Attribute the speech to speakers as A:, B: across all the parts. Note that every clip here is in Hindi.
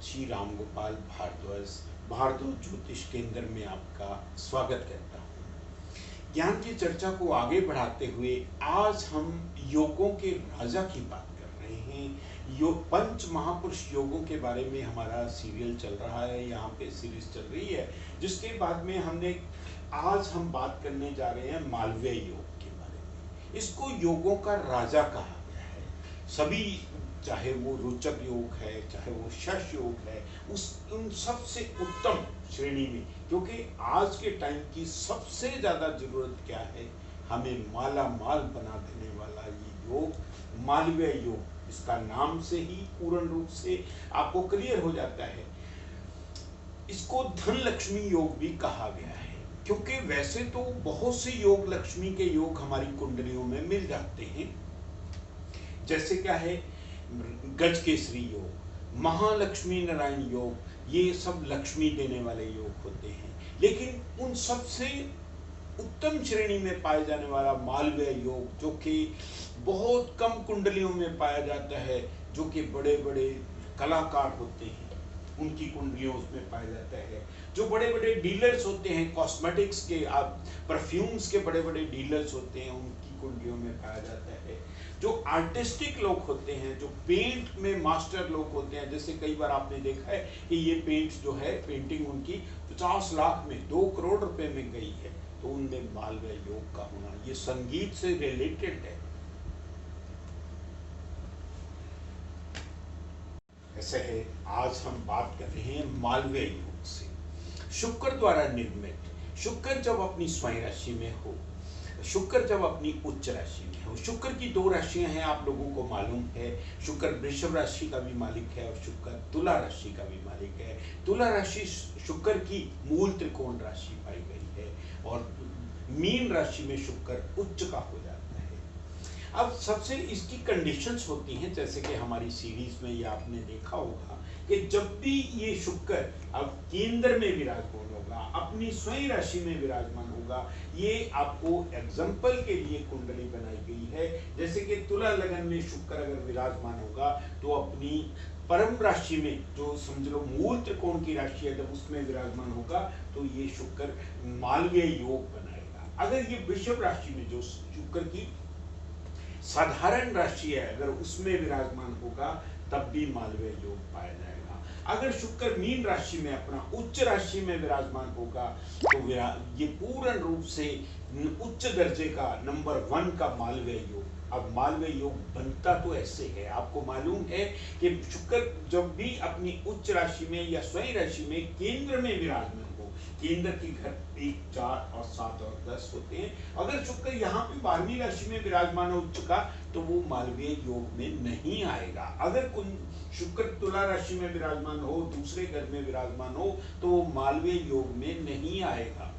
A: श्री राम गोपाल भारद्वाज ज्योतिष केंद्र में आपका स्वागत करता हूँ। ज्ञान की चर्चा को आगे बढ़ाते हुए आज हम योगों के राजा की बात कर रहे हैं। योग पंच महापुरुष योगों के बारे में हमारा सीरियल चल रहा है, यहाँ पे सीरीज चल रही है, जिसके बाद में आज हम बात करने जा रहे हैं मालवीय योग के बारे में। इसको योगों का राजा कहा गया है। सभी, चाहे वो रोचक योग है, चाहे वो शश योग है, उन सबसे उत्तम श्रेणी में, क्योंकि आज के टाइम की सबसे ज्यादा जरूरत क्या है, हमें माला माल बना देने वाला ये योग मालवीय योग, इसका नाम से ही पूर्ण रूप से आपको क्लियर हो जाता है। इसको धन लक्ष्मी योग भी कहा गया है, क्योंकि वैसे तो बहुत से योग लक्ष्मी के योग हमारी कुंडलियों में मिल जाते हैं। जैसे क्या है, गज केसरी योग, महालक्ष्मी नारायण योग, ये सब लक्ष्मी देने वाले योग होते हैं। लेकिन उन सबसे उत्तम श्रेणी में पाए जाने वाला मालवीय योग, जो कि बहुत कम कुंडलियों में पाया जाता है, जो कि बड़े बड़े कलाकार होते हैं उनकी कुंडलियों उसमें पाया जाता है, जो बड़े बड़े डीलर्स होते हैं कॉस्मेटिक्स के, आप परफ्यूम्स के बड़े बड़े डीलर्स होते हैं, उनकी कुंडलियों में पाया जाता है। जो आर्टिस्टिक लोग होते हैं, जो पेंट में मास्टर लोग होते हैं, जैसे कई बार आपने देखा है कि ये पेंट जो है, पेंटिंग उनकी 50 लाख में, 2 करोड़ रुपए में गई है, तो उनमें मालवीय योग का होना, ये संगीत से रिलेटेड है। ऐसे है, आज हम बात कर रहे हैं मालवीय योग से। शुक्र द्वारा निर्मित, शुक्र जब अपनी स्वयं राशि में हो, शुक्र जब अपनी उच्च राशि में हो, शुक्र की 2 राशियां हैं, आप लोगों को मालूम है। शुक्र वृषभ राशि का भी मालिक है और शुक्र तुला राशि का भी मालिक है। तुला राशि शुक्र की मूल त्रिकोण राशि पाई गई है और मीन राशि में शुक्र उच्च का हो जाता है। अब सबसे इसकी कंडीशंस होती हैं, जैसे कि हमारी सीरीज में ये आपने देखा होगा कि जब भी ये शुक्र अब केंद्र में विराजमान होगा, अपनी स्वयं राशि में विराजमान होगा, ये आपको एग्जाम्पल के लिए कुंडली बनाई गई है। जैसे कि तुला लगन में शुक्र अगर विराजमान होगा तो अपनी परम राशि में, जो समझ लो मूल त्रिकोण की राशि है, जब उसमें विराजमान होगा तो ये शुक्र मालवीय योग बनाएगा। अगर ये वृषभ राशि में, जो शुक्र की साधारण राशि है, अगर उसमें विराजमान होगा तब भी मालवीय योग पाया जाएगा। अगर शुक्र मीन राशि में, अपना उच्च राशि में विराजमान होगा तो ये पूर्ण रूप से उच्च दर्जे का नंबर 1 का मालवीय योग। अब मालवीय योग बनता तो ऐसे है, आपको मालूम है कि शुक्र जब भी अपनी उच्च राशि में या स्वयं राशि में केंद्र में विराजमान हो, केंद्र की घर 1, 4 और 7 और 10 होते हैं। अगर शुक्र यहाँ पे 12वीं राशि में विराजमान हो चुका तो वो मालवीय योग में नहीं आएगा। अगर शुक्र तुला राशि में विराजमान हो, दूसरे घर में विराजमान हो, तो वो मालवीय योग में नहीं आएगा।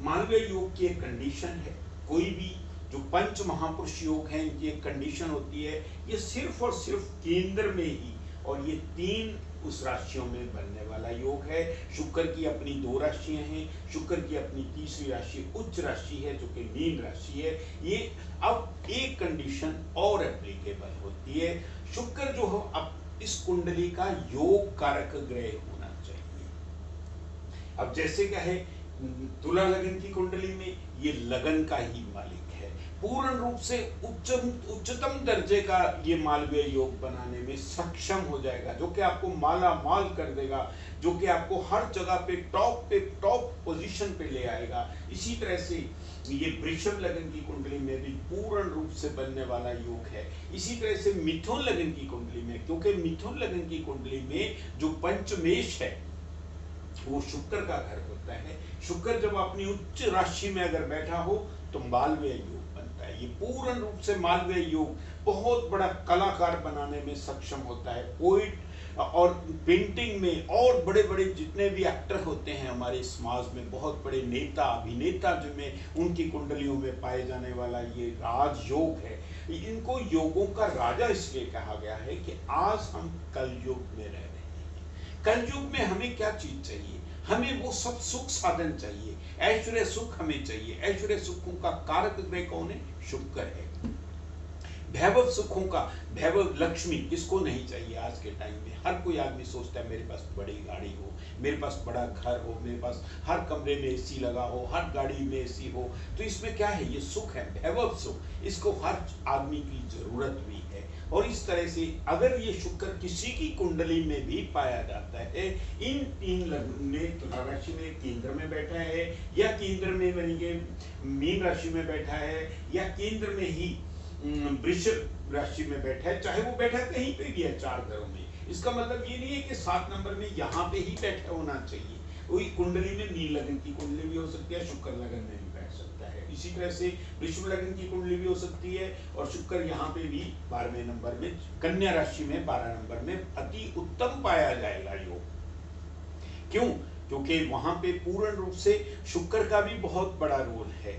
A: मालवीय योग की एक कंडीशन है, कोई भी जो पंच महापुरुष योग हैं, इनकी एक कंडीशन होती है, ये सिर्फ और सिर्फ केंद्र में ही, और ये 3 उस राशियों में बनने वाला योग है। शुक्र की अपनी 2 राशियां हैं, शुक्र की अपनी तीसरी राशि उच्च राशि है, जो कि मीन राशि है। ये अब एक कंडीशन और एप्लीकेबल होती है, शुक्र जो हो, अब इस कुंडली का योग कारक ग्रह होना चाहिए। अब जैसे क्या है, तुला लगन की कुंडली में ये लगन का ही मालिक है, पूर्ण रूप से उच्चतम दर्जे का ये मालवीय योग बनाने में सक्षम हो जाएगा, जो कि आपको माला माल कर देगा, जो कि आपको हर जगह पे टॉप पोजीशन पे ले आएगा। इसी तरह से ये वृषभ लगन की कुंडली में भी पूर्ण रूप से बनने वाला योग है। इसी तरह से मिथुन लगन की कुंडली में, क्योंकि मिथुन लगन की कुंडली में जो पंचमेश है वो शुक्र का घर होता है। शुक्र जब अपनी उच्च राशि में अगर बैठा हो तो मालवीय योग बनता है। ये पूर्ण रूप से मालवीय योग बहुत बड़ा कलाकार बनाने में सक्षम होता है। पोइट और पेंटिंग में, और बड़े बड़े जितने भी एक्टर होते हैं हमारे समाज में, बहुत बड़े नेता अभिनेता जिनमें उनकी कुंडलियों में पाए जाने वाला ये राजयोग है। इनको योगों का राजा इसलिए कहा गया है कि आज हम कलयुग में रह रहे हैं। कलयुग में हमें क्या चीज चाहिए? हमें वो सब सुख साधन चाहिए, ऐश्वर्य सुख हमें चाहिए। ऐश्वर्य सुखों का कारक ग्रह कौन है? शुक्र है। वैभव सुखों का, वैभव लक्ष्मी किसको नहीं चाहिए आज के टाइम में। हर कोई आदमी सोचता है मेरे पास बड़ी गाड़ी हो, मेरे पास बड़ा घर हो, मेरे पास हर कमरे में एसी लगा हो, हर गाड़ी में एसी हो। तो इसमें क्या है, ये सुख है, वैभव सुख, इसको हर आदमी की जरूरत भी है। और इस तरह से अगर ये शुक्र किसी की कुंडली में भी पाया जाता है, इन 3 लग्न में, तुला राशि में केंद्र में बैठा है, या केंद्र में यानी कि मीन राशि में बैठा है, या केंद्र में ही वृषभ राशि में बैठा है, चाहे वो बैठा कहीं पे भी है 4 घरों में, इसका मतलब ये नहीं है कि 7 नंबर में यहाँ पे ही बैठा होना चाहिए। वही कुंडली में मीन लग्न की कुंडली भी हो सकती है, शुक्र लग्न में भी बैठ सकता है। इसी तरह से वृषभ लग्न की कुंडली भी हो सकती है, और शुक्र यहाँ पे भी 12वें नंबर में, कन्या राशि में 12 नंबर में अति उत्तम पाया जाएगा योग। क्यों? क्योंकि वहां पे पूर्ण रूप से शुक्र का भी बहुत बड़ा रोल है।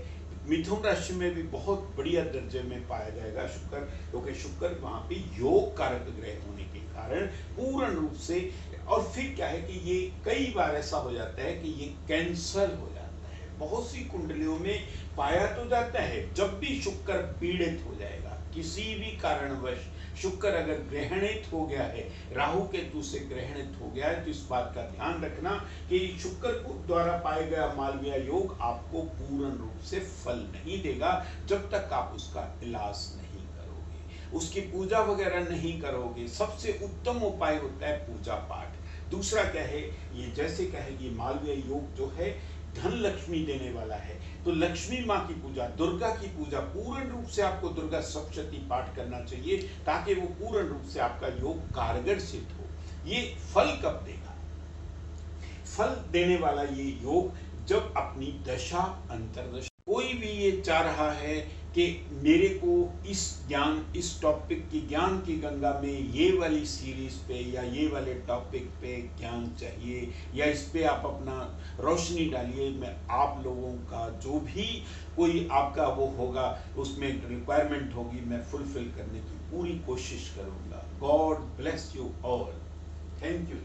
A: मिथुन राशि में भी बहुत बढ़िया दर्जे में पाया जाएगा शुक्र, क्योंकि शुक्र वहां पे योग कारक ग्रह होने के कारण पूर्ण रूप से। और फिर क्या है कि ये कई बार ऐसा हो जाता है कि ये कैंसल हो जाता है, बहुत सी कुंडलियों में पाया तो जाता है। जब भी शुक्र पीड़ित हो जाएगा किसी भी कारणवश, शुक्र अगर ग्रहणित हो गया है, राहु केतु से ग्रहणित हो गया है, तो इस बात का ध्यान रखना कि शुक्र को द्वारा पाया गया मालवीय योग आपको पूर्ण रूप से फल नहीं देगा जब तक आप उसका इलाज नहीं करोगे, उसकी पूजा वगैरह नहीं करोगे। सबसे उत्तम उपाय होता है पूजा पाठ। दूसरा क्या है, ये जैसे क्या है, ये मालवीय योग जो है धन लक्ष्मी देने वाला है, तो लक्ष्मी माँ की पूजा, दुर्गा की पूजा, पूर्ण रूप से आपको दुर्गा सप्तशती पाठ करना चाहिए, ताकि वो पूर्ण रूप से आपका योग कारगर सिद्ध हो। ये फल कब देगा? फल देने वाला ये योग जब अपनी दशा अंतर्दशा, कोई भी ये चाह रहा है कि मेरे को इस ज्ञान, इस टॉपिक की, ज्ञान की गंगा में ये वाली सीरीज पे या ये वाले टॉपिक पे ज्ञान चाहिए, या इस पे आप अपना रोशनी डालिए, मैं आप लोगों का जो भी कोई आपका वो होगा, उसमें रिक्वायरमेंट होगी, मैं फुलफिल करने की पूरी कोशिश करूँगा। God bless you all. Thank you.